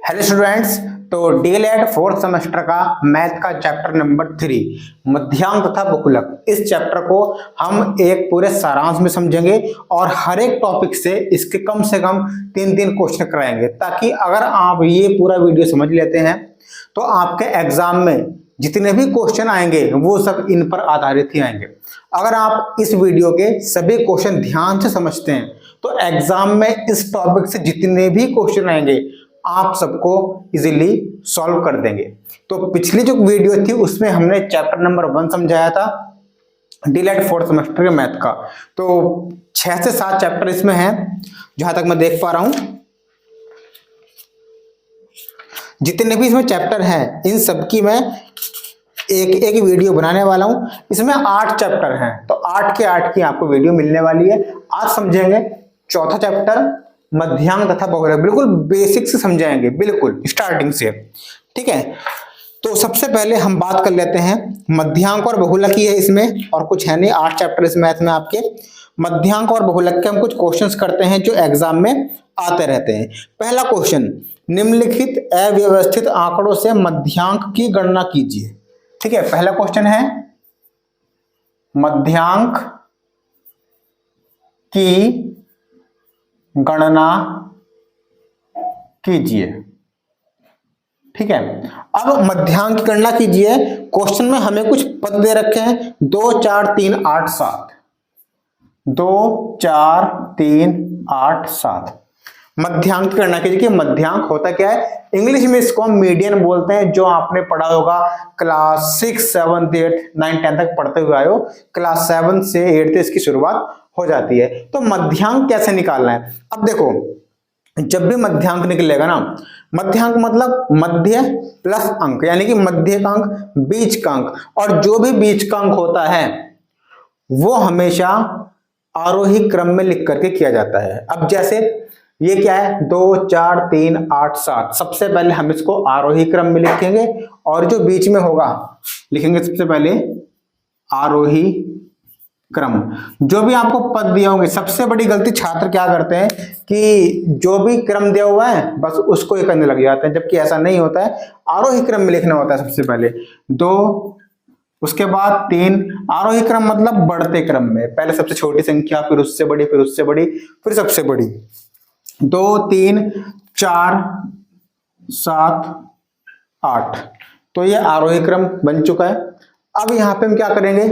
Hello students, तो DElEd fourth semester का math का चैप्टर नंबर 3 मध्यांक तथा बहुलक, इस चैप्टर को हम एक पूरे सारांश में समझेंगे और हर एक टॉपिक से कम 3 क्वेश्चन कराएंगे, ताकि अगर आप ये पूरा वीडियो समझ लेते हैं तो आपके एग्जाम में जितने भी क्वेश्चन आएंगे वो सब इन पर आधारित ही आएंगे। अगर आप इस वीडियो के सभी क्वेश्चन ध्यान से समझते हैं तो एग्जाम में इस टॉपिक से जितने भी क्वेश्चन आएंगे आप सबको इजीली सॉल्व कर देंगे। तो पिछली जो वीडियो थी उसमें हमने चैप्टर नंबर 1 समझाया था डीएलएड फोर्थ सेमेस्टर के मैथ का। तो 6 से 7 चैप्टर इसमें हैं जहां तक मैं देख पा रहा हूं। जितने भी इसमें चैप्टर हैं इन सब की मैं एक एक वीडियो बनाने वाला हूं। इसमें 8 चैप्टर हैं, तो 8 के 8 की आपको वीडियो मिलने वाली है। आज समझेंगे चौथा चैप्टर मध्यांक तथा बहुलक, बिल्कुल बेसिक से समझाएंगे, बिल्कुल स्टार्टिंग से। ठीक है, तो सबसे पहले हम बात कर लेते हैं मध्यांक और बहुलक ही है इसमें, और कुछ है नहीं। 8 चैप्टर इस मैथ में आपके मध्यांक और बहुलक के हम कुछ क्वेश्चंस करते हैं जो एग्जाम में आते रहते हैं। पहला क्वेश्चन, निम्नलिखित अव्यवस्थित आंकड़ों से मध्यांक की गणना कीजिए। ठीक है, पहला क्वेश्चन है मध्यांक की गणना कीजिए। ठीक है, अब मध्यांक की गणना कीजिए। क्वेश्चन में हमें कुछ पद दे रखे हैं 2 4 3 8 7, 2 4 3 8 7। मध्यांक की गणना कीजिए कि मध्यांक होता क्या है। इंग्लिश में इसको हम मीडियन बोलते हैं, जो आपने पढ़ा होगा क्लास 6 7 8 9 10 तक पढ़ते हुए आए हो। क्लास 7 से 8 से इसकी शुरुआत हो जाती है। तो मध्यांक कैसे निकालना है, अब देखो, जब भी मध्यांक निकलेगा ना, मध्यांक मतलब मध्य प्लस अंक, यानी कि मध्य का अंक, बीच का अंक, और जो भी बीच का अंक होता है वो हमेशा आरोही क्रम में लिख करके किया जाता है। अब जैसे ये क्या है 2 4 3 8 7, सबसे पहले हम इसको आरोही क्रम में लिखेंगे और जो बीच में होगा लिखेंगे सबसे पहले आरोही क्रम। जो भी आपको पद दिए होंगे, सबसे बड़ी गलती छात्र क्या करते हैं कि जो भी क्रम दिया हुआ है बस उसको ही करने लग जाते हैं, जबकि ऐसा नहीं होता है। आरोही क्रम में लिखना होता है। सबसे पहले 2, उसके बाद 3। आरोही क्रम मतलब बढ़ते क्रम में, पहले सबसे छोटी संख्या, फिर उससे बड़ी, फिर उससे बड़ी, फिर सबसे बड़ी। 2 3 4 7 8, तो ये आरोही क्रम बन चुका है। अब यहां पे हम क्या करेंगे,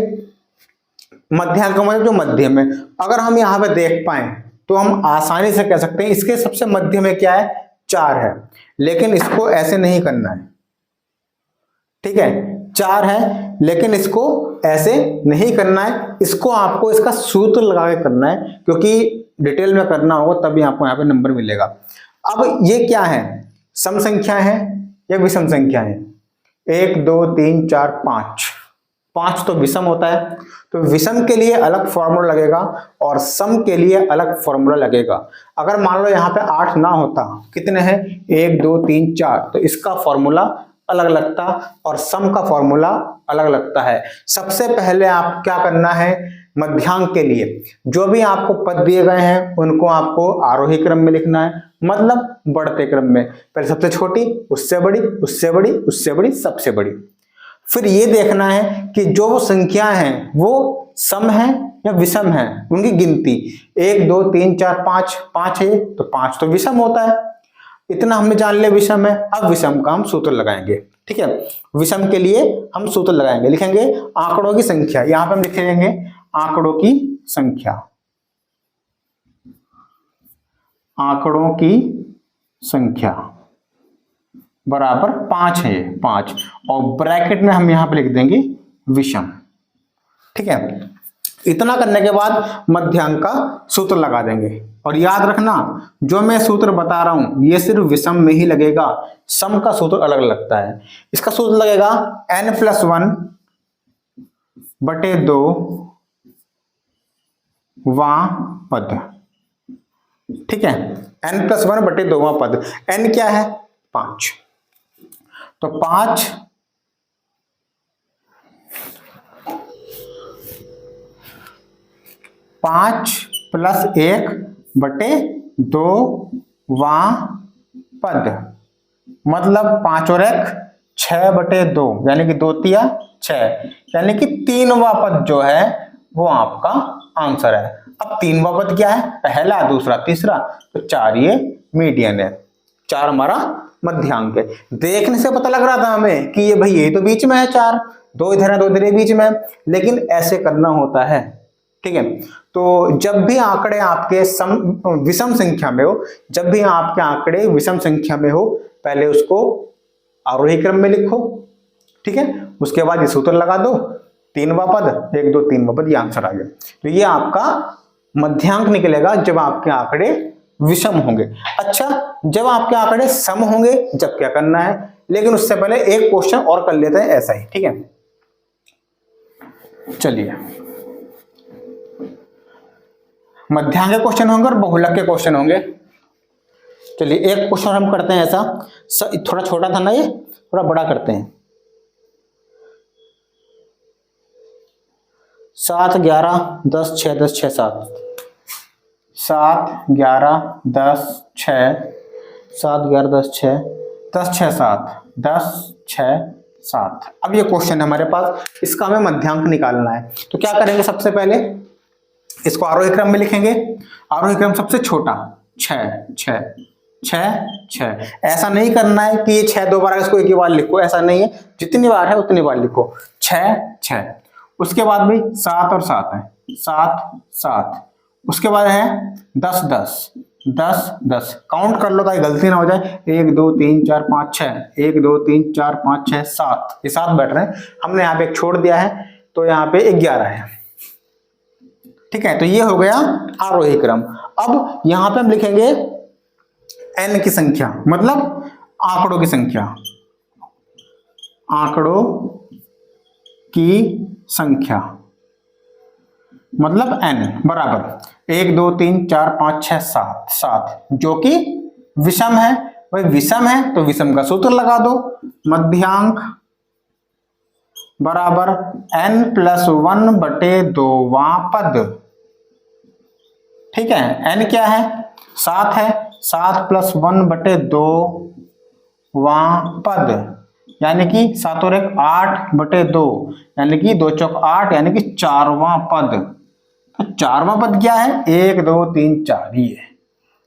मध्यांक मतलब जो मध्य में, अगर हम यहां पे देख पाए तो हम आसानी से कह सकते हैं इसके सबसे मध्य में क्या है 4 है, लेकिन इसको ऐसे नहीं करना है। ठीक है, 4 है लेकिन इसको ऐसे नहीं करना है, इसको आपको इसका सूत्र लगा के करना है, क्योंकि डिटेल में करना होगा तभी आपको यहाँ पे नंबर मिलेगा। अब ये क्या है, सम संख्या है या विषम संख्या है। 1 2 3 4 5 तो विषम होता है, तो विषम के लिए अलग फॉर्मूला लगेगा और सम के लिए अलग फॉर्मूला लगेगा। अगर मान लो यहाँ पे 8 ना होता, कितने हैं 1 2 3 4, तो इसका फॉर्मूला अलग लगता और सम का फॉर्मूला अलग लगता है। सबसे पहले आप क्या करना है, मध्यांक के लिए जो भी आपको पद दिए गए हैं उनको आपको आरोही क्रम में लिखना है, मतलब बढ़ते क्रम में। पहले सबसे छोटी, उससे बड़ी, उससे बड़ी, उससे बड़ी, सबसे बड़ी। फिर ये देखना है कि जो वो संख्या हैं वो सम है या विषम है, उनकी गिनती 1 2 3 4 5 है, तो 5 तो विषम होता है। इतना हमने जान लिया विषम है। अब विषम का हम सूत्र लगाएंगे। ठीक है, विषम के लिए हम सूत्र लगाएंगे, लिखेंगे आंकड़ों की संख्या। यहां पे हम लिखेंगे आंकड़ों की संख्या, आंकड़ों की संख्या बराबर 5 है, 5, और ब्रैकेट में हम यहां पे लिख देंगे विषम। ठीक है, इतना करने के बाद मध्यांक का सूत्र लगा देंगे। और याद रखना, जो मैं सूत्र बता रहा हूं ये सिर्फ विषम में ही लगेगा, सम का सूत्र अलग लगता है। इसका सूत्र लगेगा n+1 बटे 2 वां पद। ठीक है, n+1 बटे 2 वां पद। n क्या है 5, तो 5 + 1 बटे 2 वां पद, मतलब 5 और 1 6/2, यानी कि 2 तिया 6, यानी कि 3वां पद जो है वो आपका आंसर है। अब 3वां पद क्या है? पहला, दूसरा, तीसरा, तो 4 ये मीडियन है, 4 हमारा मध्यांक है। देखने से पता लग रहा था हमें कि ये भाई ये तो बीच में है 4, 2 इधर है 2 इधर बीच में है, लेकिन ऐसे करना होता है, ठीक है। तो जब भी आंकड़े आपके विषम संख्या में हो, जब भी आपके आंकड़े विषम संख्या में हो, पहले उसको आरोही क्रम में लिखो, ठीक है। उसके बाद ये सूत्र लगा दो, 3वां पद 1 2 3वां पद, ये आंसर आ गया। तो ये आपका मध्यांक निकलेगा जब आपके आंकड़े विषम होंगे। अच्छा, जब आपके आंकड़े सम होंगे जब क्या करना है, लेकिन उससे पहले एक क्वेश्चन और कर लेते हैं ऐसा ही, ठीक है। चलिए, मध्यांक के क्वेश्चन होंगे और बहुलक के क्वेश्चन होंगे। चलिए एक क्वेश्चन हम करते हैं ऐसा, थोड़ा छोटा था ना ये, थोड़ा बड़ा करते हैं। 7 11 10 6 10 6 7, 7 11 10 6, 7 11 10 6 10 6 7, 10 6 7। अब ये क्वेश्चन है हमारे पास, इसका हमें मध्यांक निकालना है। तो क्या करेंगे, सबसे पहले इसको आरोही क्रम में लिखेंगे। आरोही क्रम सबसे छोटा 6 6 6 6। ऐसा नहीं करना है कि ये 6 दो बार इसको एक ही बार लिखो, ऐसा नहीं है, जितनी बार है उतनी बार लिखो, 6 6। उसके बाद भी 7 और 7 है, 7 7। उसके बाद है 10 10 10 10। काउंट कर लो ताकि गलती ना हो जाए, 1 2 3 4 5 6, 1 2 3 4 5 6 7, ये 7 बैठ रहे हैं। हमने यहाँ पे एक छोड़ दिया है, तो यहाँ पे 11 है, ठीक है। तो ये हो गया आरोही क्रम। अब यहां पे हम लिखेंगे n की संख्या, मतलब आंकड़ों की संख्या, आंकड़ों की संख्या मतलब n बराबर 1 2 3 4 5 6 7 7, जो कि विषम है। भाई विषम है तो विषम का सूत्र लगा दो, मध्यांक बराबर n+1/2वां पद, ठीक है। n क्या है? 7 है, 7 + 1/2वां पद, यानी कि 7 और 1 8/2, यानी कि 2 चौक 8, यानी कि 4वां पद। तो 4वां पद क्या है? 1 2 3 4 ये,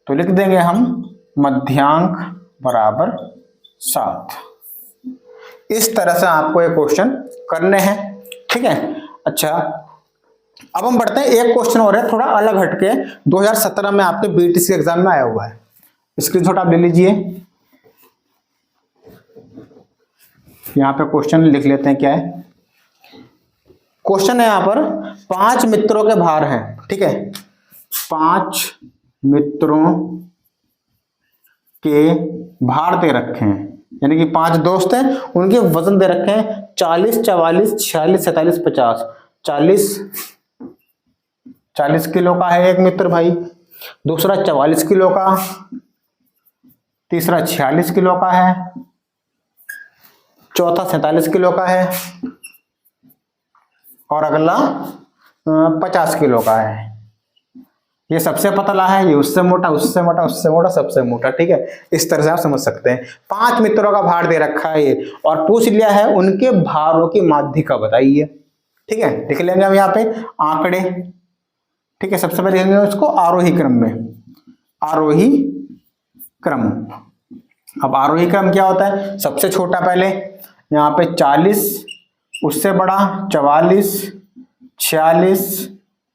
तो लिख देंगे हम मध्यांक बराबर 7। इस तरह से आपको ये क्वेश्चन करने हैं, ठीक है। अच्छा, अब हम बढ़ते हैं, एक क्वेश्चन और है थोड़ा अलग हटके, 2017 में आपके बीटीसी एग्जाम में आया हुआ है, स्क्रीनशॉट आप ले लीजिए। यहाँ पे क्वेश्चन लिख लेते हैं, क्या है क्वेश्चन है। यहाँ पर 5 मित्रों के भार हैं, ठीक है। 5 मित्रों के भार दे रखे हैं, यानी कि 5 दोस्त हैं, उनके वजन दे रखे हैं 40 44 46 47 50। 40 किलो का है एक मित्र भाई, दूसरा 44 किलो का, तीसरा 46 किलो का है, चौथा 47 किलो का है, और अगला 50 किलो का है। ये सबसे पतला है, ये उससे मोटा, उससे मोटा, उससे मोटा, सबसे मोटा, ठीक है। इस तरह से आप समझ सकते हैं। 5 मित्रों का भार दे रखा है ये, और पूछ लिया है उनके भारों की माध्यिका बताइए, ठीक है। लिख लेंगे हम यहाँ पे आंकड़े, ठीक है। सबसे पहले लिखेंगे उसको आरोही क्रम में, आरोही क्रम। अब आरोही क्रम क्या होता है? सबसे छोटा पहले यहाँ पे 40, उससे बड़ा 44 46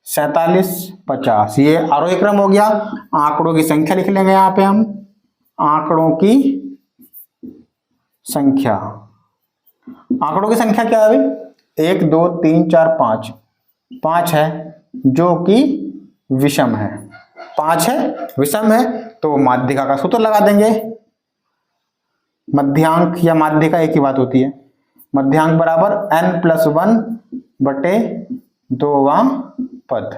47 50, ये आरोही क्रम हो गया। आंकड़ों की संख्या लिख लेंगे यहाँ पे हम, आंकड़ों की संख्या। आंकड़ों की संख्या क्या है भाई? 1 2 3 4 5, 5 है जो कि विषम है, 5 है विषम है, तो माध्यिका का सूत्र लगा देंगे। मध्यांक या माध्यिका एक ही बात होती है। मध्यांक बराबर n+1/2वां पद।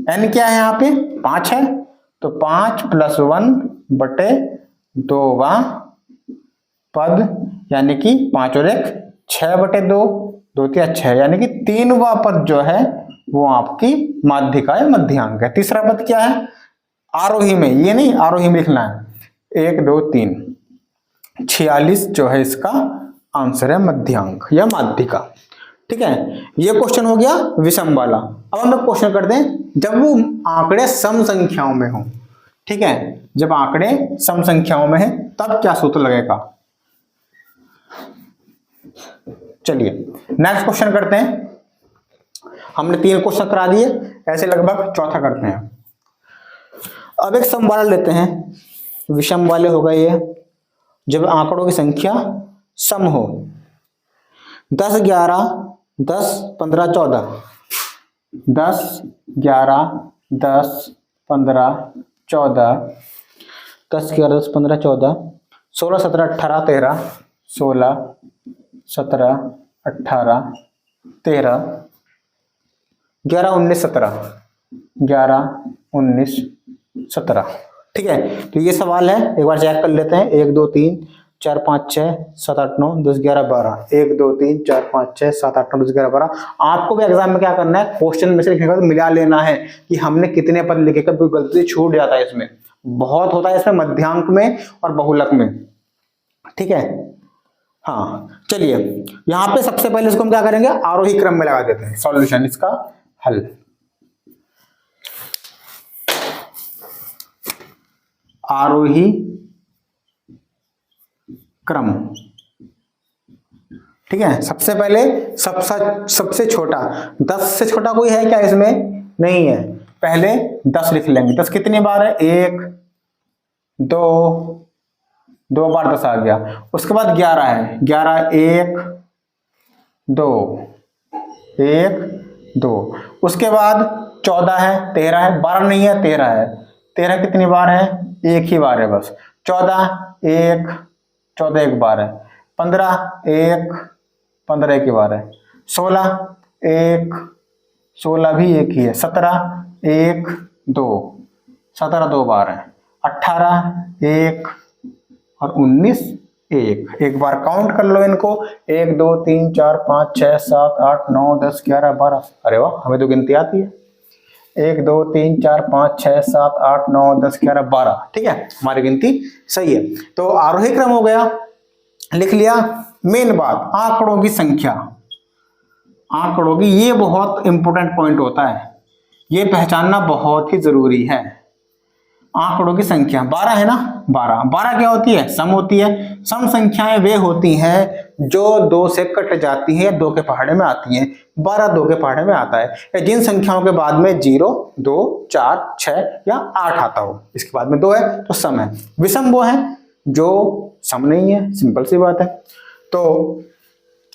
n क्या है यहाँ पे? 5 है, तो 5 + 1/2वां पद, यानी कि 5 और 1 6/2, 2 3 6, यानी कि 3वां पद जो है वो आपकी माध्यिका है, मध्यांक है। तीसरा पद क्या है? आरोही में, ये नहीं आरोही में लिखना है। 1 2 3 46 जो है इसका आंसर है मध्यांक या माध्यिका। ठीक है, ये क्वेश्चन हो गया विषम वाला। अब हम लोग क्वेश्चन करते हैं जब वो आंकड़े सम संख्याओं में हो। ठीक है, जब आंकड़े सम संख्याओं में है तब क्या सूत्र लगेगा। चलिए नेक्स्ट क्वेश्चन करते हैं। हमने 3 क्वेश्चन करा दिए, ऐसे लगभग चौथा करते हैं। अब एक सम वाला लेते हैं, विषम वाले होगा ये। जब आंकड़ों की संख्या सम हो, 10 11 10 15 14, 10 11 10 15 14, 10 11 10 15 14, 16 17 18 13, 16 17 18 13, 11 19 17, 11 19 17। ठीक है, तो ये सवाल है, एक बार चेक कर लेते हैं। 1 2 3 4 5 6 7 8 9 10 11 12, 1 2 3 4 5 6 7 8 9 10 11 12। आपको भी एग्जाम में क्या करना है, क्वेश्चन में से लिखने के बाद मिला लेना है कि हमने कितने पद लिखे। कभी गलती छूट जाता है, इसमें बहुत होता है, इसमें मध्यांक में और बहुलक में। ठीक है, हाँ चलिए यहाँ पे सबसे पहले इसको हम क्या करेंगे, आरोही क्रम में लगा देते हैं सॉल्यूशन, इसका हल। आरोही क्रम। ठीक है, सबसे पहले सबसे छोटा, 10 से छोटा कोई है क्या इसमें, नहीं है। पहले 10 लिख लेंगे। 10 कितनी बार है, 1 2 बार 10 आ गया। उसके बाद 11 है, 11 1 2 1 2। उसके बाद 14 है, 13 है, 12 नहीं है, 13 है। 13 कितनी बार है, एक ही बार है बस। 14 एक बार है। 15 एक ही बार है। 16 भी एक ही है। 17 17 2 बार है। 18 1 और 19 एक बार काउंट कर लो इनको। 1 2 3 4 5 6 7 8 9 10 11 12। अरे वाह, हमें तो गिनती आती है। 1 2 3 4 5 6 7 8 9 10 11 12। ठीक है, हमारी गिनती सही है। तो आरोही क्रम हो गया, लिख लिया। मेन बात आंकड़ों की संख्या, आंकड़ों की, ये बहुत इंपॉर्टेंट पॉइंट होता है, ये पहचानना बहुत ही जरूरी है। आंकड़ों की संख्या 12 है ना, 12 क्या होती है, सम होती है। सम संख्याएं वे होती हैं जो 2 से कट जाती हैं, 2 के पहाड़े में आती हैं। 12 2 के पहाड़े में आता है, या जिन संख्याओं के बाद में 0 2 4 6 या 8 आता हो, इसके बाद में 2 है तो सम है। विषम वो है जो सम नहीं है, सिंपल सी बात है। तो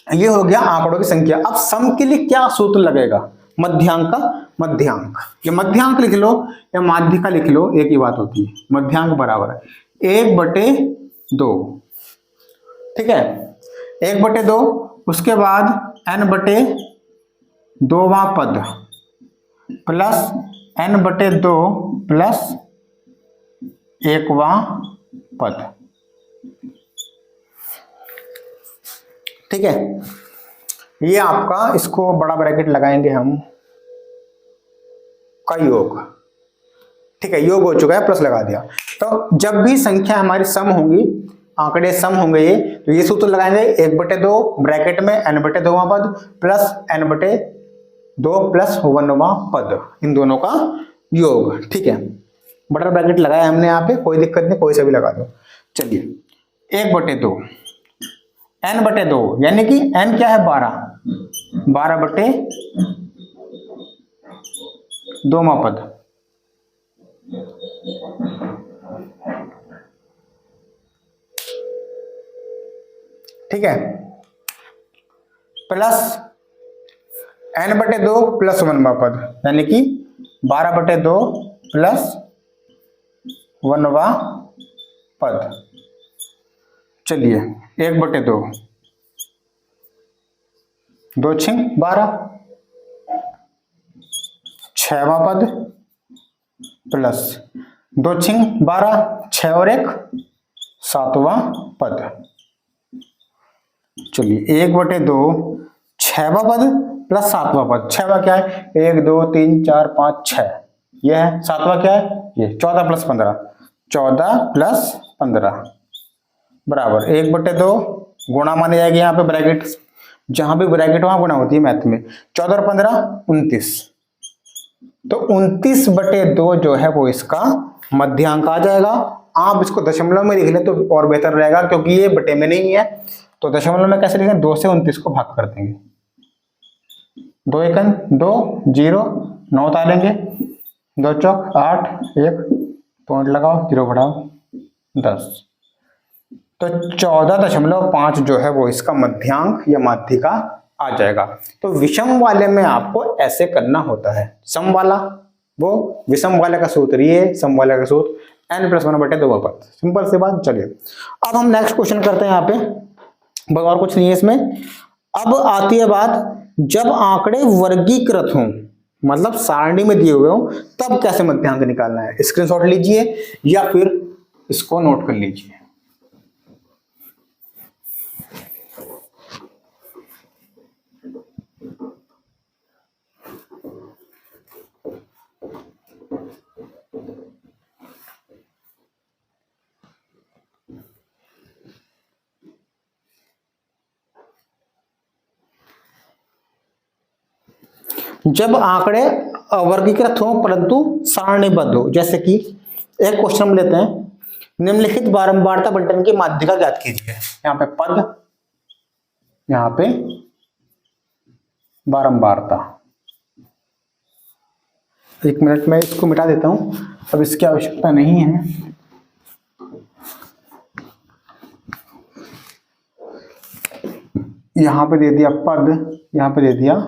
ये हो गया आंकड़ों की संख्या। अब सम के लिए क्या सूत्र लगेगा, मध्यांक का मध्यांक। ये मध्यांक लिख लो या माध्यिका लिख लो, एक ही बात होती है। मध्यांक बराबर है 1/2। ठीक है, 1/2। उसके बाद n/2 पद प्लस n/2 प्लस 1वां पद। ठीक है, ये आपका, इसको बड़ा ब्रैकेट लगाएंगे हम, का योग। ठीक है, योग हो चुका है, प्लस लगा दिया। तो जब भी संख्या हमारी सम होंगी, आंकड़े सम होंगे ये, तो ये सूत्र लगाएंगे 1/2 ब्रैकेट में n/2 पद प्लस n/2 प्लस 1वां पद, इन दोनों का योग। ठीक है, बड़ा ब्रैकेट लगाया हमने यहाँ पे, कोई दिक्कत नहीं, कोई सा भी लगा दो। चलिए 1/2 n/2 यानी कि n क्या है 12/2 पद। ठीक है, प्लस n/2 प्लस 1वां पद, यानी कि 12/2 प्लस 1वां पद। चलिए 1/2, 2 6 12, 6वां पद प्लस 2 6 12, 6 और 1 7वां पद। चलिए 1/2 6वां पद प्लस 7वां पद। 6वां क्या है, 1 2 3 4 5 6, ये है, सातवां क्या है ये 14 प्लस 15, 14 प्लस 15 बराबर 1/2 गुणा मानी जाएगी। यहाँ पे ब्रैकेट, जहां भी ब्रैकेट वहां गुणा होती है मैथ में। 14 और 15 29, तो 29/2 जो है वो इसका मध्यांक आ जाएगा। आप इसको दशमलव में लिख लें तो और बेहतर रहेगा, क्योंकि ये बटे में नहीं है। तो दशमलव में कैसे लिखें, 2 से 29 को भाग कर देंगे, 2 एकन 2 0 9 उतारेंगे, 2 चौक 8 1 पॉइंट लगाओ 0 बढ़ाओ 10, तो 14.5 जो है वो इसका मध्यांक या माध्यिका आ जाएगा। तो विषम वाले में आपको ऐसे करना होता है, सम वाला वो विषम वाले का सूत्र ये, सम वाले का सूत्र n+1/2 पद। सिंपल सी बात। चलिए अब हम नेक्स्ट क्वेश्चन करते हैं। यहाँ पे और कुछ नहीं है इसमें। अब आती है बात, जब आंकड़े वर्गीकृत हों, मतलब सारणी में दिए हुए हो, तब कैसे मध्यांक निकालना है। स्क्रीनशॉट लीजिए या फिर इसको नोट कर लीजिए। जब आंकड़े अवर्गीकृत हो परंतु सारणीबद्ध हो, जैसे कि एक क्वेश्चन हम लेते हैं, निम्नलिखित बारंबारता बंटन की माध्यिका ज्ञात कीजिए। यहाँ पे पद, यहाँ पे बारंबारता। एक मिनट में इसको मिटा देता हूं, अब इसकी आवश्यकता नहीं है। यहां पे दे दिया पद, यहां पे दे दिया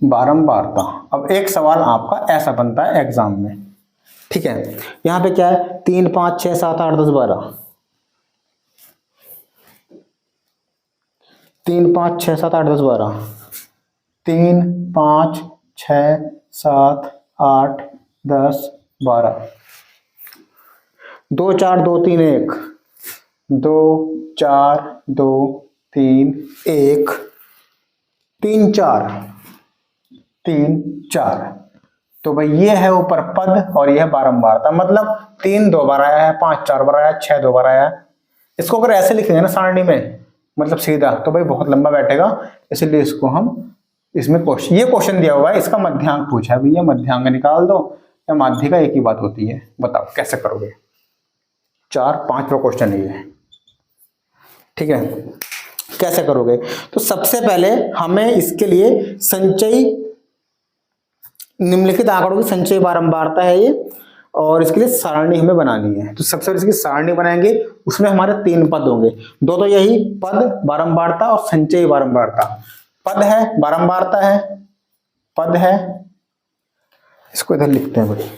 बारंबारता। अब एक सवाल आपका ऐसा बनता है एग्जाम में, ठीक है। यहां पे क्या है, 3 5 6 7 8 10 12, 3 5 6 7 8 10 12, 3 5 6 7 8 10 12, 2 4 2 3 1, 2 4 2 3 1, 3 4 3 4। तो भाई ये है ऊपर पद और ये है बारंबारता, मतलब 3 2 बार आया है, 5 4 बार आया है, 6 2 बार आया है। इसको अगर ऐसे लिखेंगे ना सारणी में, मतलब सीधा, तो भाई बहुत लंबा बैठेगा। इसलिए इसको हम इसमें क्वेश्चन, ये क्वेश्चन दिया हुआ है, इसका मध्यांक पूछा है, भैया मध्यांक निकाल दो या माध्यिका एक ही बात होती है, बताओ कैसे करोगे। 4-5वां क्वेश्चन है ये, ठीक है। कैसे करोगे, तो सबसे पहले हमें इसके लिए संचयी, निम्नलिखित आंकड़ों की संचयी बारंबारता है ये, और इसके लिए सारणी हमें बनानी है। तो सबसे पहले इसकी सारणी बनाएंगे, उसमें हमारे 3 पद होंगे, दो तो यही पद, बारंबारता और संचयी बारंबारता। पद है, बारंबारता है, पद है, इसको इधर लिखते हैं भाई,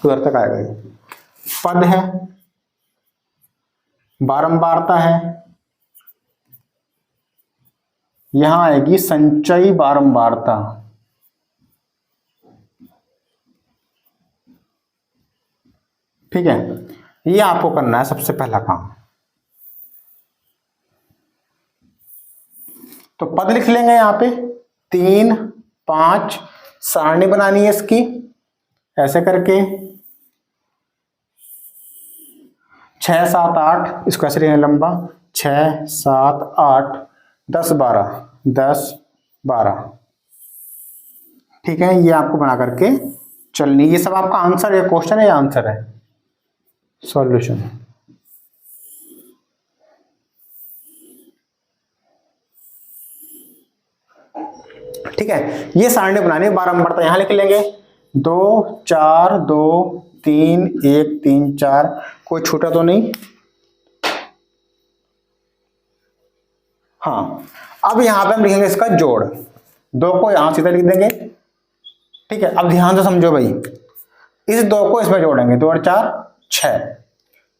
उधर तक आएगा ये। पद है, बारंबारता है, यहां आएगी संचयी बारंबारता, ठीक है। ये आपको करना है सबसे पहला काम। तो पद लिख लेंगे यहां पे 3 5, सारणी बनानी है इसकी ऐसे करके 6 7 8, इसको ऐसे लिखेंगे लंबा 6 7 8 10 12 10 12, ठीक है। ये आपको बना करके चलनी, ये सब आपका आंसर है, क्वेश्चन है या आंसर है, सॉल्यूशन। ठीक है, ये सारणी बनानी है बारंबारता, यहां लिख लेंगे 2 4 2 3 1 3 4, कोई छूटा तो नहीं। हाँ, अब यहां पे हम लिखेंगे इसका जोड़, 2 को यहां सीधा लिख देंगे, ठीक है। अब ध्यान से समझो भाई, इस 2 को इसमें जोड़ेंगे, 2 और 4 6,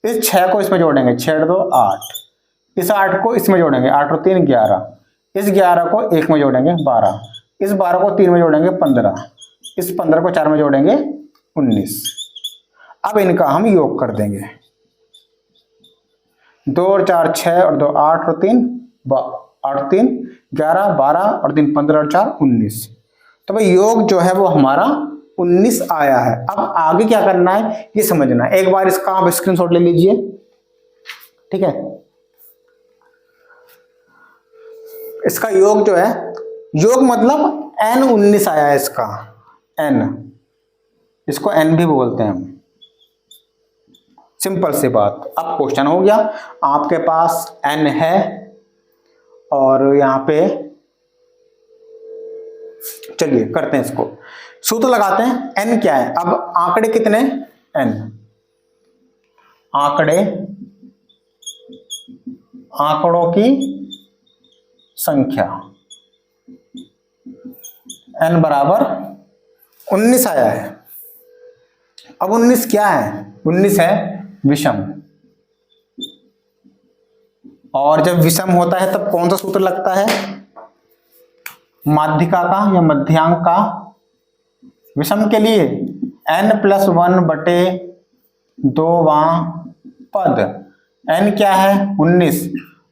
इस 6 को इसमें जोड़ेंगे, 6 2 8, इस 8 को इसमें जोड़ेंगे, 8 और 3 11, इस 11 को 1 में जोड़ेंगे 12, इस 12 को 3 में जोड़ेंगे 15, इस 15 को 4 में जोड़ेंगे 19। अब इनका हम योग कर देंगे, 2 और 4 6 और 2 8 और 3 8 3 11 12 और 3 15 और 4 19। तो भाई योग जो है वो हमारा 19 आया है। अब आगे क्या करना है ये समझना है। एक बार इसका आप स्क्रीनशॉट ले लीजिए, ठीक है। इसका योग जो है, योग मतलब n 19 आया है इसका, n, इसको n भी बोलते हैं हम। सिंपल सी बात। अब क्वेश्चन हो गया, आपके पास n है और यहां पे चलिए करते हैं इसको, सूत्र लगाते हैं। n क्या है? अब आंकड़े कितने? n, आंकड़ों की संख्या, n बराबर 19 आया है। अब 19 क्या है? 19 है विषम, और जब विषम होता है तब कौन सा सूत्र लगता है? माध्यिका का या मध्यांक का। विषम के लिए n+1 बटे 2वां पद, n क्या है? 19,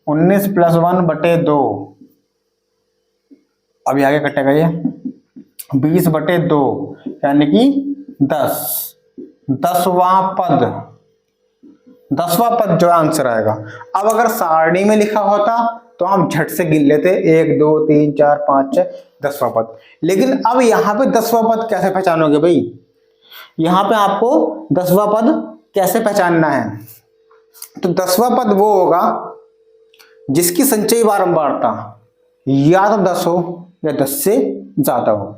19 + 1 बटे 2, अभी आगे कटेगा ये 20 बटे 2 यानी कि 10, 10वां पद, 10वां पद जो आंसर आएगा। अब अगर सारणी में लिखा होता तो हम झट से गिन लेते 1 2 3 4 5 6, 10वां पद। लेकिन अब यहां पे 10वां पद कैसे पहचानोगे भाई? यहां पे आपको 10वां पद कैसे पहचानना है? तो 10वां पद वो होगा जिसकी संचयी बारंबारता या तो 10 हो या 10 से ज्यादा हो।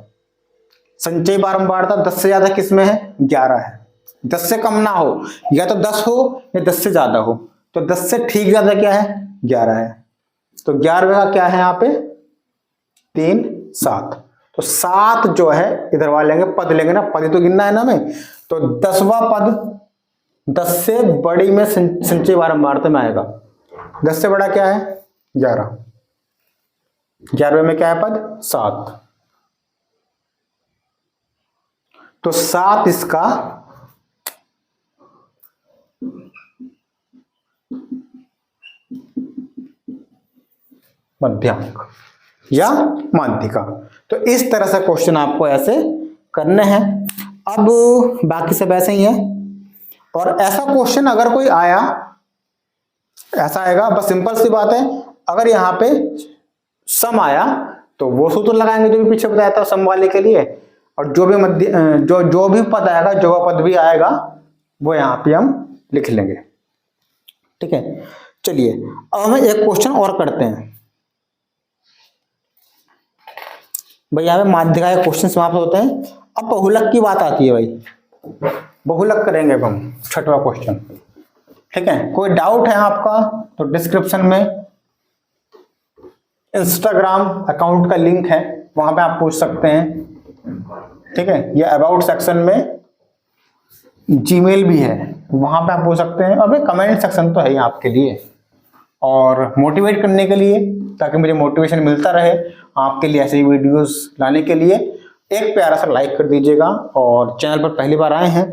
संचयी बारंबारता 10 से ज्यादा किस में है? 11 है। 10 से कम ना हो, या तो 10 हो या 10 से ज्यादा हो। तो 10 से ठीक ज्यादा क्या है? 11 है। तो 11वें का क्या है यहाँ पे? 3 7। तो 7 जो है इधर वाले लेंगे, पद लेंगे ना, पद ही तो गिनना है ना हमें। तो 10वां पद 10 से बड़ी में संचयी बारंबारता में आएगा। 10 से बड़ा क्या है? 11। 11वें में क्या है पद? 7। तो 7 इसका मध्यांक या माध्यिका। तो इस तरह से क्वेश्चन आपको ऐसे करने हैं। अब बाकी सब ऐसे ही है। और ऐसा क्वेश्चन अगर कोई आया, ऐसा आएगा, बस सिंपल सी बात है। अगर यहाँ पे सम आया तो वो सूत्र लगाएंगे जो भी पीछे बताया था सम वाले के लिए, और जो भी जो भी पद आएगा, जो पद भी आएगा वो यहाँ पे हम लिख लेंगे, ठीक है। चलिए अब हम एक क्वेश्चन और करते हैं भाई। यहाँ पे माध्यिका के क्वेश्चन समाप्त होते हैं। अब बहुलक की बात आती है भाई। बहुलक करेंगे अब हम 6वां क्वेश्चन, ठीक है। कोई डाउट है आपका तो डिस्क्रिप्शन में इंस्टाग्राम अकाउंट का लिंक है, वहां पे आप पूछ सकते हैं, ठीक है। या अबाउट सेक्शन में जीमेल भी है, वहां पे आप पूछ सकते हैं। और कमेंट सेक्शन तो है ही आपके लिए, और मोटिवेट करने के लिए, ताकि मुझे मोटिवेशन मिलता रहे आपके लिए ऐसे ही वीडियोस लाने के लिए। एक प्यारा सा लाइक कर दीजिएगा, और चैनल पर पहली बार आए हैं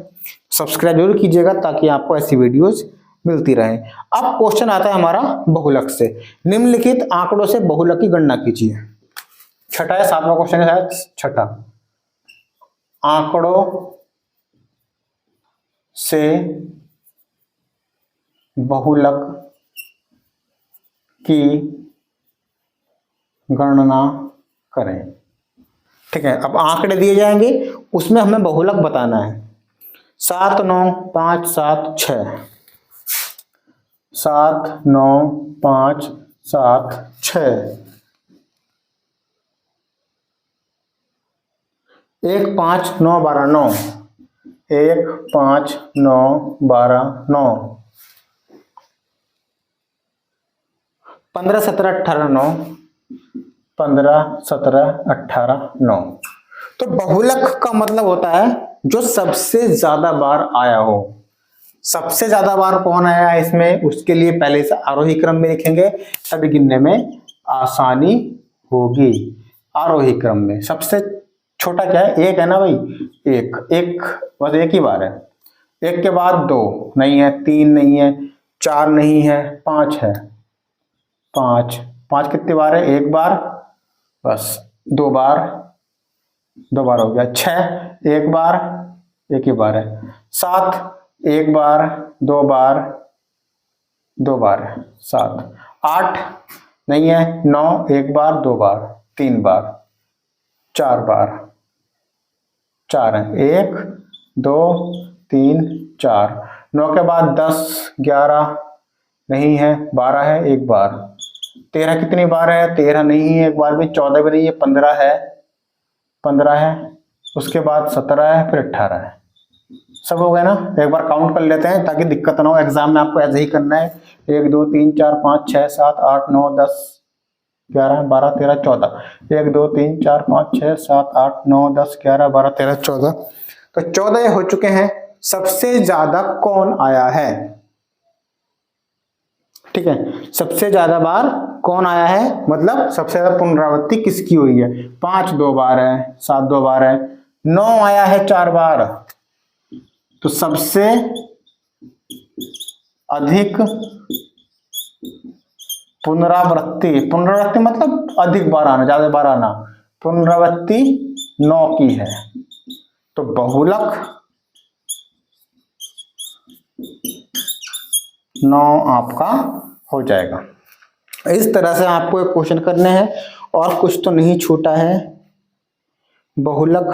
सब्सक्राइब जरूर कीजिएगा, ताकि आपको ऐसी वीडियोस मिलती रहे। अब क्वेश्चन आता है हमारा बहुलक से। निम्नलिखित आंकड़ों से बहुलक की गणना कीजिए। 6ठा या 7वां क्वेश्चन है शायद, 6ठा। आंकड़ों से बहुलक की गणना करें, ठीक है। अब आंकड़े दिए जाएंगे, उसमें हमें बहुलक बताना है। 7 9 5 7 6, 7 9 5 7 6, 1 5 9 12 9, 1 5 9 12 9, 15 17 18 9, 15 17 18 9। तो बहुलक का मतलब होता है जो सबसे ज्यादा बार आया हो। सबसे ज्यादा बार कौन आया है इसमें, उसके लिए पहले से आरोही क्रम में लिखेंगे, तभी गिनने में आसानी होगी। आरोही क्रम में सबसे छोटा क्या है? 1 है ना भाई, एक बस एक ही बार है। 1 के बाद 2 नहीं है, 3 नहीं है, 4 नहीं है, 5 है। 5 कितनी बार है? 1 बार, बस 2 बार 2 बार हो गया। 6 एक बार, एक ही बार है। 7 एक बार, 2 बार, 2 बार है 7। 8 नहीं है। 9 एक बार, 2 बार, 3 बार, 4 बार, 4 है। 1 2 3 4। 9 के बाद 10 11 नहीं है। 12 है एक बार। 13 कितनी बार है? 13 नहीं है एक बार भी। 14 भी नहीं है। 15 है, 15 है। उसके बाद 17 है, फिर 18 है। सब हो गया ना? एक बार काउंट कर लेते हैं ताकि दिक्कत ना हो। एग्जाम में आपको ऐसे ही करना है। 1 2 3 4 5 6 7 8 9 10 11 12 13 14। 1 2 3 4 5 6 7 8 9 10 11 12 13 14। तो 14 हो चुके हैं। सबसे ज्यादा कौन आया है? ठीक है, सबसे ज्यादा बार कौन आया है, मतलब सबसे ज्यादा पुनरावृत्ति किसकी हुई है? 5 2 बार है, 7 2 बार है, 9 आया है 4 बार। तो सबसे अधिक पुनरावृत्ति मतलब अधिक बार आना, ज्यादा बार आना, पुनरावृत्ति 9 की है। तो बहुलक 9 आपका हो जाएगा। इस तरह से आपको एक क्वेश्चन करने हैं और कुछ तो नहीं छूटा है। बहुलक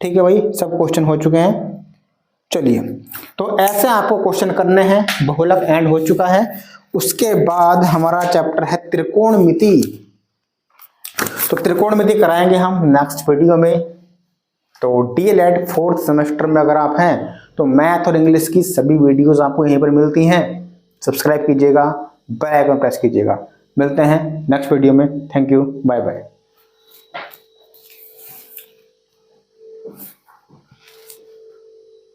ठीक है भाई, सब क्वेश्चन हो चुके हैं। चलिए, तो ऐसे आपको क्वेश्चन करने हैं। बहुलक एंड हो चुका है। उसके बाद हमारा चैप्टर है त्रिकोणमिति। तो त्रिकोणमिति कराएंगे हम नेक्स्ट वीडियो में। तो डीएलएड 4th सेमेस्टर में अगर आप हैं तो मैथ और इंग्लिश की सभी वीडियोस आपको यहीं पर मिलती हैं। सब्सक्राइब कीजिएगा, बेल आइकन प्रेस कीजिएगा। मिलते हैं नेक्स्ट वीडियो में। Thank you, bye bye.